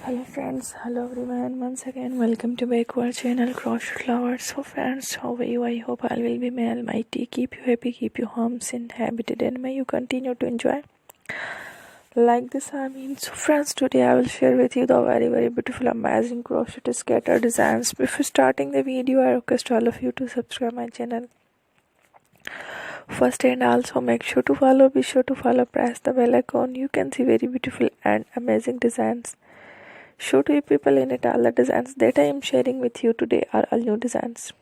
Hello friends, hello everyone, once again welcome to back to our channel Crochet Lovers. So friends, how are you? I hope all will be may almighty keep you happy, keep you homes inhabited, and may you continue to enjoy like this. So friends, today I will share with you the very beautiful amazing crochet scatter designs. Before starting the video, I request all of you to subscribe my channel first, and also make sure to follow, be sure to follow, press the bell icon. You can see very beautiful and amazing designs. Show to you people in it. All the designs that I am sharing with you today are all new designs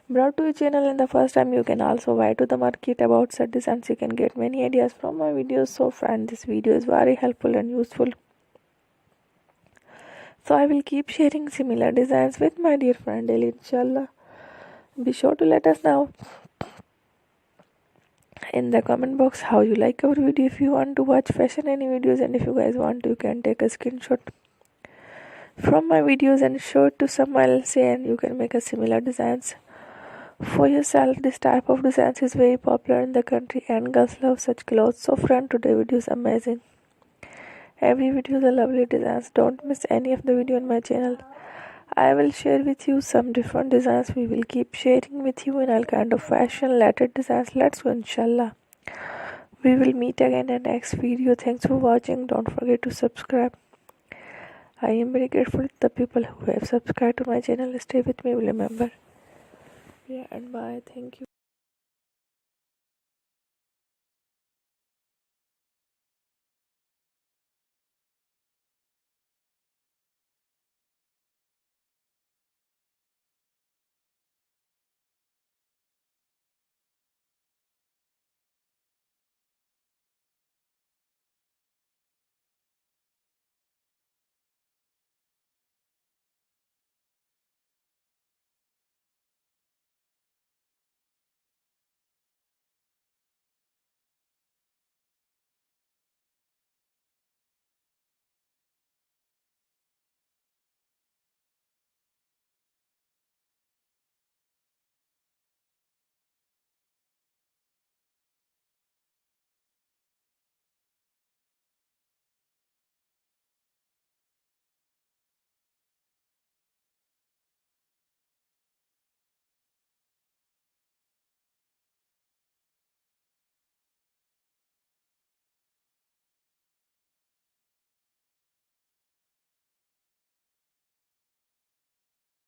brought to your channel in the first time. You can also buy to the market about such designs. You can get many ideas from my videos. So friend, this video is very helpful and useful, so I will keep sharing similar designs with my dear friend daily, inshallah. Be sure to let us know in the comment box how you like our video. If you want to watch fashion any videos, and if you guys want to, you can take a screenshot from my videos and show it to someone else, and you can make a similar designs for yourself. This type of designs is very popular in the country and girls love such clothes. So friend, today video is amazing. Every video is a lovely designs. Don't miss any of the video on my channel. I will share with you some different designs. We will keep sharing with you in all kind of fashion related designs. Let's go, inshallah. We will meet again in the next video. Thanks for watching. Don't forget to subscribe. I am very grateful to the people who have subscribed to my channel. Stay with me, remember. Yeah, and bye. Thank you.